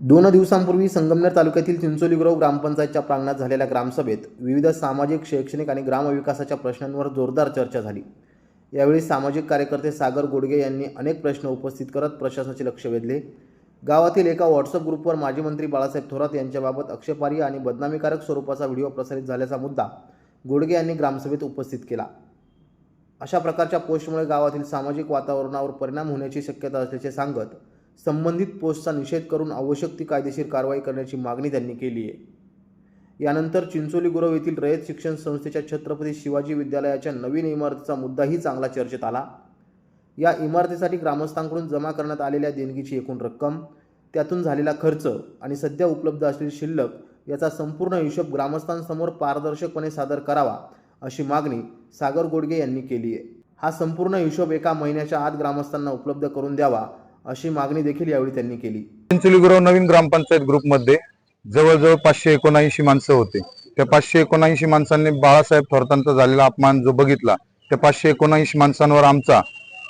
2 दिवसांपूर्वी संगमनेर तालुक्यातील चिंचोली गुरव ग्रामपंचायतच्या प्रांगणात झालेल्या ग्रामसभेत विविध सामाजिक, शैक्षणिक आणि ग्रामविकासाच्या प्रश्नांवर जोरदार चर्चा झाली। यावेळी सामाजिक कार्यकर्ते सागर गोडगे यांनी अनेक प्रश्न उपस्थित करत प्रशासनाचे लक्ष वेधले। गावातील एका व्हॉट्सअप ग्रुपवर माजी मंत्री बाळासाहेब थोरात यांच्याबाबत आक्षेपार्ह आणि बदनामीकारक स्वरूपाचा व्हिडिओ प्रसारित झाल्याचा मुद्दा गोडगे यांनी ग्रामसभेत उपस्थित केला। अशा प्रकारच्या पोस्टमुळे गावातील सामाजिक वातावरणावर परिणाम होण्याची शक्यता असल्याचे सांगत संबंधित पोस्टचा निषेध करून आवश्यक ती कायदेशीर कारवाई करण्याची मागणी त्यांनी केली आहे। यानंतर चिंचोली गुरव येथील रयत शिक्षण संस्थेच्या छत्रपती शिवाजी विद्यालयाच्या नवीन इमारतीचा मुद्दाही चांगला चर्चेत आला। या इमारतीसाठी ग्रामस्थांकडून जमा करण्यात आलेल्या देणगीची एकूण रक्कम, त्यातून झालेला खर्च आणि सध्या उपलब्ध असलेली शिल्लक याचा संपूर्ण हिशोब ग्रामस्थांसमोर पारदर्शकपणे सादर करावा अशी मागणी सागर गोडगे यांनी केली आहे। हा संपूर्ण हिशोब एका महिन्याच्या आत ग्रामस्थांना उपलब्ध करून द्यावा अशी मागणी देखील यावेळी त्यांनी केली। चिंचोली गुरव नवीन ग्रामपंचायत ग्रुपमध्ये जवळजवळ 579 माणसं होते। त्या 579 माणसांनी बाळासाहेब थोरातांचा झालेला अपमान जो बघितला, त्या 579 माणसांवर आमचा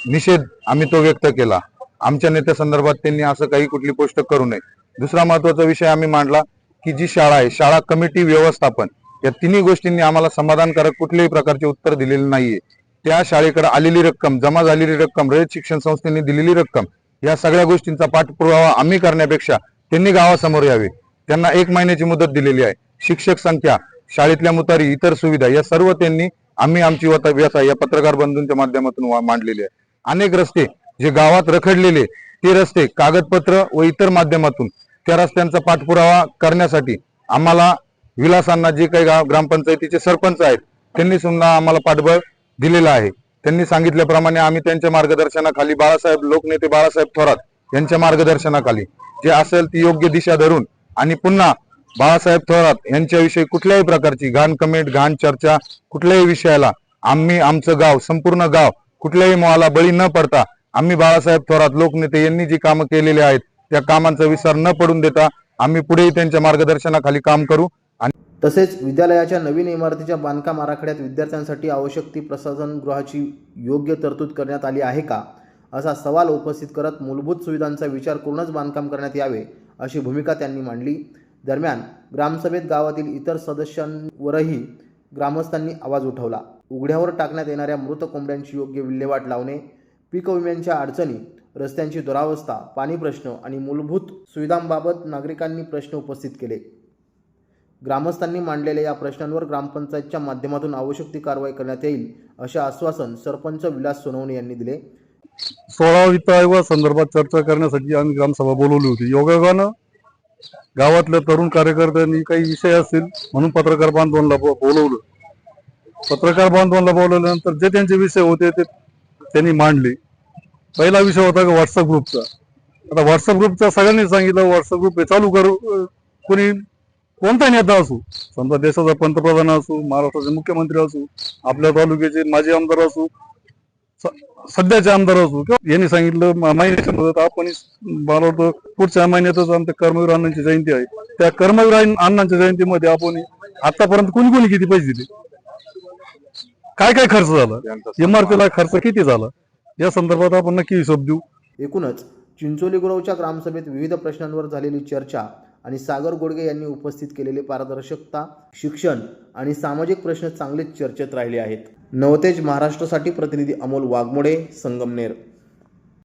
निषेध आम्ही तो व्यक्त केला। आमच्या नेत्या संदर्भात त्यांनी असं काही कुठली पोस्ट करू नये। दुसरा महत्त्वाचा विषय आम्ही मांडला की जी शाळा आहे, शाळा कमिटी व्यवस्थापन, या तिन्ही गोष्टींनी आम्हाला समाधानकारक कुठल्याही प्रकारचे उत्तर दिलेले नाहीये। त्या शाळेकडे आलेली रक्कम, जमा झालेली रक्कम, रयत शिक्षण संस्थेने दिलेली रक्कम, या सगळ्या गोष्टींचा पाठपुरावा आम्ही करण्यापेक्षा त्यांनी गावासमोर यावे। त्यांना 1 महिन्याची मुदत दिलेली आहे। शिक्षक संख्या, शाळेतल्या मुतारी, इतर सुविधा या सर्व त्यांनी आमची व्यथा या पत्रकार बंधूंच्या माध्यमातून मांडलेली आहे। अनेक रस्ते जे गावात रखडलेले, ते रस्ते कागदपत्र व इतर माध्यमातून त्या रस्त्यांचा पाठपुरावा करण्यासाठी आम्हाला विलासांना जे काही ग्रामपंचायतीचे सरपंच आहेत त्यांनी सुद्धा आम्हाला पाठबळ दिलेलं आहे। त्यांनी सांगितल्याप्रमाणे आम्ही त्यांच्या मार्गदर्शनाखाली लोकनेते बाळासाहेब थोरात यांच्या मार्गदर्शनाखाली जे असेल ती योग्य दिशा धरून आणि पुन्हा बाळासाहेब थोरात यांच्याविषयी कुठल्याही प्रकारची घाण कमेंट, घाण चर्चा, कुठल्याही विषयाला आमचं गाव, संपूर्ण गाव कुठल्याही मोहाला बळी न पडता आम्ही बाळासाहेब थोरात लोकनेते यांनी जी कामं केलेली आहेत त्या कामांचा विसर न पडून देता आम्ही पुढेही त्यांच्या मार्गदर्शनाखाली काम करू। तसेच विद्यालयाच्या नवीन इमारतीच्या बांधकाम आराखड्यात विद्यार्थ्यांसाठी आवश्यक ती प्रसाधन गृहाची योग्य तरतूद करण्यात आली आहे का, असा सवाल उपस्थित करत मूलभूत सुविधांचा विचार करूनच बांधकाम करण्यात यावे अशी भूमिका त्यांनी मांडली। दरम्यान ग्रामसभेत गावातील इतर सदस्यांवरही ग्रामस्थांनी आवाज उठवला। उघड्यावर टाकण्यात येणाऱ्या मृत कोंबड्यांची योग्य विल्हेवाट लावणे, पीक विम्यांच्या अडचणी, रस्त्यांची दुरावस्था, पाणी प्रश्न आणि मूलभूत सुविधांबाबत नागरिकांनी प्रश्न उपस्थित केले। ग्रामस्थांनी मांडलेल्या या प्रश्नांवर ग्रामपंचायतच्या माध्यमातून आवश्यक ती कारवाई करण्यात येईल असे आश्वासन सरपंच विलास सोनवणे यांनी दिले। 16 वित्त आयोग संदर्भात चर्चा करण्यासाठी आम्ही ग्रामसभा बोलवली होती। योगायोगानं गावातल्या तरुण कार्यकर्त्यांनी काही विषय असतील म्हणून पत्रकार बांधवांना बोलवलं। पत्रकार बांधवांना बोलवल्यानंतर जे त्यांचे विषय होते ते त्यांनी मांडले। पहिला विषय होता का व्हॉट्सअप ग्रुपचा। आता व्हॉट्सअप ग्रुपचा सगळ्यांनी सांगितलं व्हॉट्सअप ग्रुप हे चालू करू, कोणी कोणता नेता असू, समजा देशाचा पंतप्रधान असू, महाराष्ट्राचे मुख्यमंत्री असू, आपल्या तालुक्याचे माजी आमदार असू, सध्याचे आमदार असू, यांनी सांगितलं महिन्याच्या मुदत आपण पुढच्या महिन्यातच आमच्या कर्मवीर अण्णांची जयंती आहे, त्या कर्मवीर अण्णांच्या जयंतीमध्ये आपण आतापर्यंत कोणी कोणी किती पैसे दिले, काय काय खर्च झाला, इमारतीला खर्च किती झाला, या संदर्भात आपण नक्की हिशोब देऊ। एकूणच चिंचोली गुरवच्या ग्रामसभेत विविध प्रश्नांवर झालेली चर्चा आणि सागर गोडगे यांनी उपस्थित केलेले पारदर्शकता, शिक्षण आणि सामाजिक प्रश्न चांगलेच चर्चेत राहिले आहेत। नवतेज महाराष्ट्रासाठी प्रतिनिधी अमोल वाघमोडे, संगमनेर।